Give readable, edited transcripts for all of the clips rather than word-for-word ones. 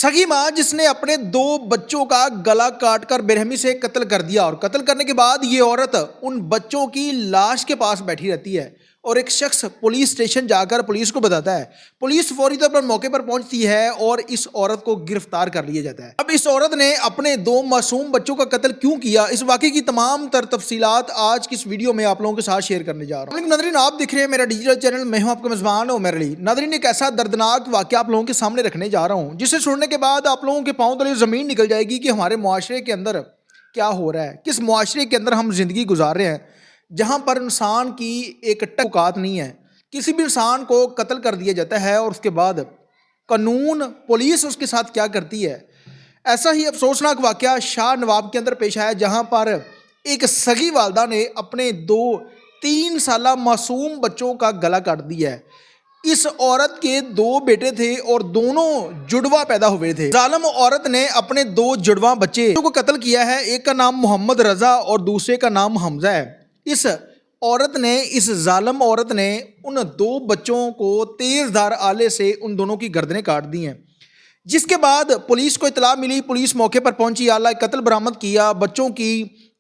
सगी मां जिसने अपने दो बच्चों का गला काटकर बेरहमी से कत्ल कर दिया और कत्ल करने के बाद ये औरत उन बच्चों की लाश के पास बैठी रहती है और एक शख्स पुलिस स्टेशन जाकर पुलिस को बताता है। पुलिस फौरी तौर पर मौके पर पहुंचती है और इस औरत को गिरफ्तार कर लिया जाता है। अब इस औरत ने अपने दो मासूम बच्चों का कत्ल क्यों किया, इस वाकये की तमाम तर तफसीलात आज की इस वीडियो में आप लोगों के साथ शेयर करने जा रहा हूँ। नादरीन, आप दिख रहे हैं मेरा डिजिटल चैनल, मैं हूं आपका मेजबान उमर अली। नादरीन, एक ऐसा दर्दनाक वाकया आप लोगों के सामने रखने जा रहा हूँ जिसे सुनने के बाद आप लोगों के पांव तले जमीन निकल जाएगी कि हमारे मुआशरे के अंदर क्या हो रहा है, किस मुआशरे के अंदर हम जिंदगी गुजार रहे हैं, जहां पर इंसान की एक औकात नहीं है। किसी भी इंसान को कत्ल कर दिया जाता है और उसके बाद कानून पुलिस उसके साथ क्या करती है। ऐसा ही अफसोसनाक वाकया शाह नवाब के अंदर पेश आया, जहां पर एक सगी वालदा ने अपने 2-3 साला मासूम बच्चों का गला काट दिया है। इस औरत के 2 बेटे थे और दोनों जुड़वा पैदा हुए थे। जालिम औरत ने अपने 2 जुड़वा बच्चे को कत्ल किया है। एक का नाम मोहम्मद रजा और दूसरे का नाम हमजा है। इस जालिम औरत ने उन 2 बच्चों को तेजधार आले से उन दोनों की गर्दनें काट दी हैं। जिसके बाद पुलिस को इतला मिली, पुलिस मौके पर पहुंची, आला कत्ल बरामद किया, बच्चों की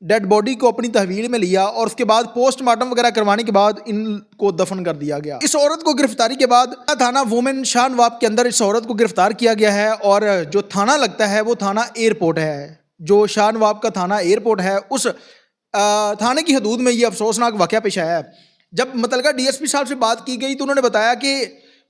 डेड बॉडी को अपनी तहवील में लिया और उसके बाद पोस्टमार्टम वगैरह करवाने के बाद इनको दफन कर दिया गया। इस औरत को गिरफ्तारी के बाद थाना वुमेन शाह नवाब के अंदर इस औरत को गिरफ्तार किया गया है और जो थाना लगता है वो थाना एयरपोर्ट है। जो शाह नवाब का थाना एयरपोर्ट है उस थाने की हदूद में ये अफसोसनाक वाकया पेश आया है। जब मुतलका डीएसपी साहब से बात की गई तो उन्होंने बताया कि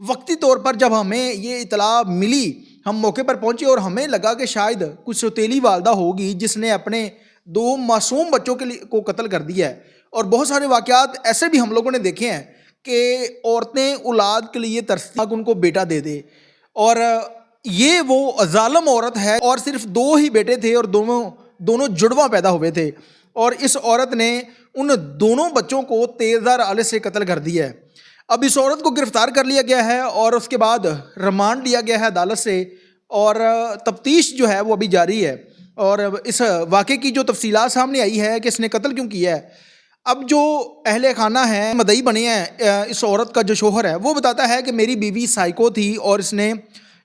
वक्ती तौर पर जब हमें ये इतला मिली, हम मौके पर पहुंचे और हमें लगा कि शायद कुछ सौतेली वालदा होगी जिसने अपने 2 मासूम बच्चों को कत्ल कर दिया है। और बहुत सारे वाकयात ऐसे भी हम लोगों ने देखे हैं कि औरतें औलाद के लिए तरसती उनको बेटा दे दे, और ये वो जालिम औरत है और सिर्फ 2 ही बेटे थे और दोनों जुड़वा पैदा हुए थे और इस औरत ने उन दोनों बच्चों को तेजधार आले से कत्ल कर दिया है। अब इस औरत को गिरफ्तार कर लिया गया है और उसके बाद रिमांड लिया गया है अदालत से और तफ्तीश जो है वो अभी जारी है। और इस वाक़े की जो तफसीलात सामने आई है कि इसने कत्ल क्यों किया है, अब जो अहले खाना है मदई बने हैं, इस औरत का जो शोहर है वो बताता है कि मेरी बीवी साइको थी और इसने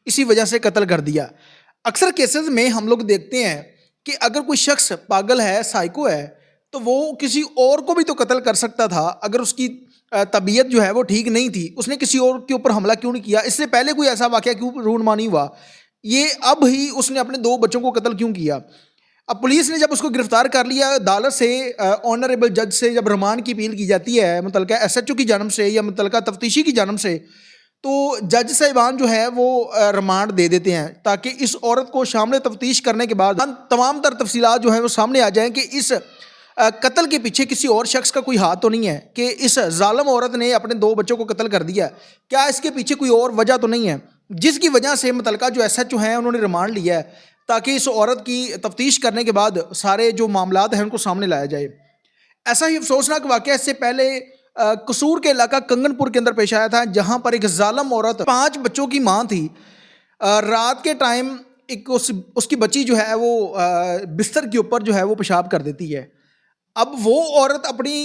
इसी वजह से कत्ल कर दिया। अक्सर केसेस में हम लोग देखते हैं कि अगर कोई शख्स पागल है, साइको है, तो वो किसी और को भी तो कत्ल कर सकता था। अगर उसकी तबीयत जो है वो ठीक नहीं थी, उसने किसी और के ऊपर हमला क्यों नहीं किया? इससे पहले कोई ऐसा वाकया क्यों रूनमानी हुआ? ये अब ही उसने अपने 2 बच्चों को कत्ल क्यों किया? अब पुलिस ने जब उसको गिरफ्तार कर लिया, अदालत से ऑनरेबल जज से जब रिमांड की अपील की जाती है मुतलका एसएचओ की जानब से या मुतलका तफ्तीशी की जानब से, तो जज साहिबान जो है वो रिमांड दे देते हैं ताकि इस औरत को शामिल तफ्तीश करने के बाद तमाम तर तफसीलात जो है वो सामने आ जाएं कि इस कत्ल के पीछे किसी और शख्स का कोई हाथ तो नहीं है, कि इस जालिम औरत ने अपने 2 बच्चों को कत्ल कर दिया, क्या इसके पीछे कोई और वजह तो नहीं है जिसकी वजह से मुतलका जो एसएचओ हैं उन्होंने रिमांड लिया है ताकि इस औरत की तफ्तीश करने के बाद सारे जो मामलात हैं उनको सामने लाया जाए। ऐसा ही अफसोसनाक वाकया इससे पहले कसूर के इलाका कंगनपुर के अंदर पेश आया था, जहां पर एक जालिम औरत 5 बच्चों की मां थी। रात के टाइम एक उसकी बच्ची जो है वो बिस्तर के ऊपर जो है वो पेशाब कर देती है। अब वो औरत अपनी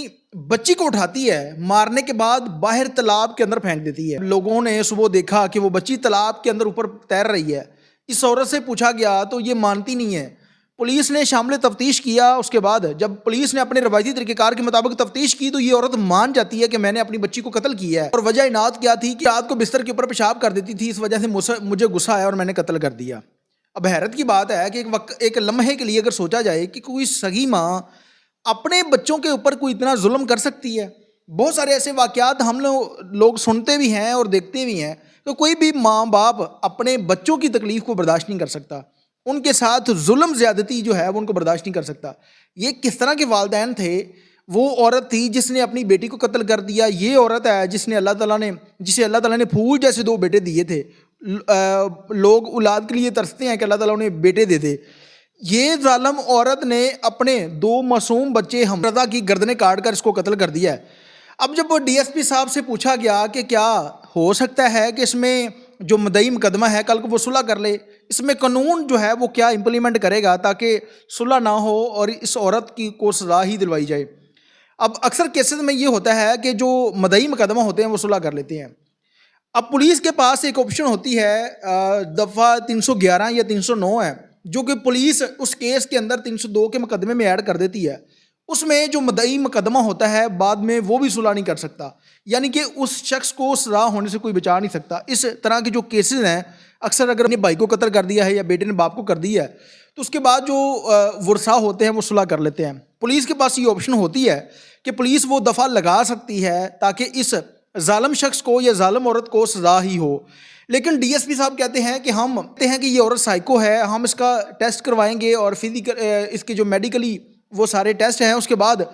बच्ची को उठाती है, मारने के बाद बाहर तालाब के अंदर फेंक देती है। लोगों ने सुबह देखा कि वो बच्ची तालाब के अंदर ऊपर तैर रही है। इस औरत से पूछा गया तो ये मानती नहीं है। पुलिस ने शामिल तफ्तीश किया, उसके बाद जब पुलिस ने अपने रवायती तरीक़ेकार के मुताबिक तफ्तीश की तो ये औरत मान जाती है कि मैंने अपनी बच्ची को कत्ल किया है। और वजह इनात क्या थी कि रात को बिस्तर के ऊपर पेशाब कर देती थी, इस वजह से मुझे गुस्सा आया और मैंने कत्ल कर दिया। अब हैरत की बात है कि एक लम्हे के लिए अगर सोचा जाए कि कोई सगी माँ अपने बच्चों के ऊपर कोई इतना जुल्म कर सकती है। बहुत सारे ऐसे वाकयात हम लोग सुनते भी हैं और देखते भी हैं कि कोई भी माँ बाप अपने बच्चों की तकलीफ़ को बर्दाश्त नहीं कर सकता, उनके साथ जुल्म ज़्यादती जो है वो उनको बर्दाश्त नहीं कर सकता। ये किस तरह के वालिदैन थे? वो औरत थी जिसने अपनी बेटी को कत्ल कर दिया। ये औरत है जिसे अल्लाह ताला ने फूल जैसे 2 बेटे दिए थे। लोग औलाद के लिए तरसते हैं कि अल्लाह ताला उन्हें बेटे दे दे। ये जालिम औरत ने अपने 2 मासूम बच्चे हमजा की गर्दनें काट कर इसको कत्ल कर दिया है। अब जब डीएसपी साहब से पूछा गया कि क्या हो सकता है कि इसमें जो मदई मुकदमा है कल को वो सुलह कर ले, इसमें कानून जो है वो क्या इम्प्लीमेंट करेगा ताकि सुलह ना हो और इस औरत को सज़ा ही दिलवाई जाए। अब अक्सर केसेस में ये होता है कि जो मदई मुकदमा होते हैं वो सुलह कर लेते हैं। अब पुलिस के पास एक ऑप्शन होती है, दफ़ा 311 या 309 है, जो कि पुलिस उस केस के अंदर 302 के मुकदमे में ऐड कर देती है। उसमें जो मदई मुकदमा होता है बाद में वो भी सुलह नहीं कर सकता, यानी कि उस शख्स को सजा होने से कोई बचा नहीं सकता। इस तरह के जो केसेस हैं, अक्सर अगर अपने भाई को कत्ल कर दिया है या बेटे ने बाप को कर दिया है, तो उसके बाद जो वर्सा होते हैं वो सुलह कर लेते हैं। पुलिस के पास ये ऑप्शन होती है कि पुलिस वो दफ़ा लगा सकती है ताकि इस ज़ालिम शख्स को या ज़ालिम औरत को सज़ा ही हो। लेकिन डीएसपी साहब कहते हैं कि ये औरत साइको है, हम इसका टेस्ट करवाएंगे और फिजिकल इसके जो मेडिकली वो सारे टेस्ट हैं, उसके बाद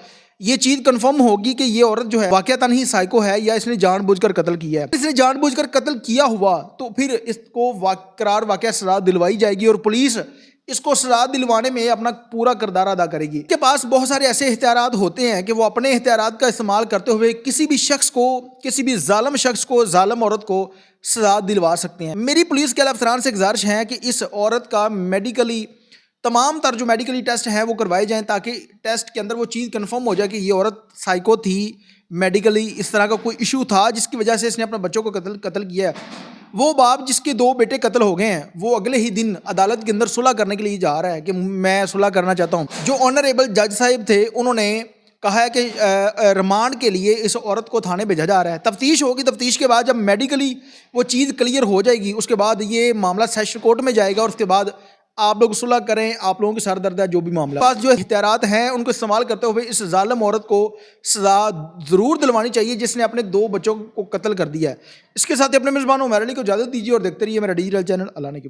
ये चीज़ कंफर्म होगी कि ये औरत जो है वाक़यातन ही साइको है या इसने जानबूझकर कत्ल किया है। इसने जानबूझकर कत्ल किया हुआ तो फिर इसको करार वाक़या सज़ा दिलवाई जाएगी और पुलिस इसको सजा दिलवाने में अपना पूरा किरदार अदा करेगी। के पास बहुत सारे ऐसे इख्तियारात होते हैं कि वो अपने इख्तियारात का इस्तेमाल करते हुए किसी भी शख्स को, किसी भी जालिम शख्स को, जालिम औरत को सजा दिलवा सकते हैं। मेरी पुलिस के अफसरान से गुजारिश है कि इस औरत का मेडिकली तमाम तर जो मेडिकली टेस्ट हैं वो करवाए जाएं ताकि टेस्ट के अंदर वो चीज़ कंफर्म हो जाए कि ये औरत साइको थी, मेडिकली इस तरह का कोई इशू था जिसकी वजह से इसने अपने बच्चों को कत्ल किया है। वो बाप जिसके 2 बेटे कत्ल हो गए हैं, वो अगले ही दिन अदालत के अंदर सुलह करने के लिए जा रहा है कि मैं सुलह करना चाहता हूँ। जो ऑनरेबल जज साहिब थे उन्होंने कहा है कि रिमांड के लिए इस औरत को थाने भेजा जा रहा है। तफ्तीश होगी, तफ्तीश के बाद जब मेडिकली वो चीज़ क्लियर हो जाएगी उसके बाद ये मामला सेशन कोर्ट में जाएगा और उसके बाद आप लोग सुलह करें, आप लोगों की सर दर्द है जो भी मामला। पास जो इख्तियारात हैं उनको इस्तेमाल करते हुए इस जालिम औरत को सजा ज़रूर दिलवानी चाहिए जिसने अपने 2 बच्चों को कत्ल कर दिया है। इसके साथ ही अपने मेज़बान उमर अली को इजाज़त दीजिए और देखते रहिए मेरा डिजिटल चैनल अलाने की।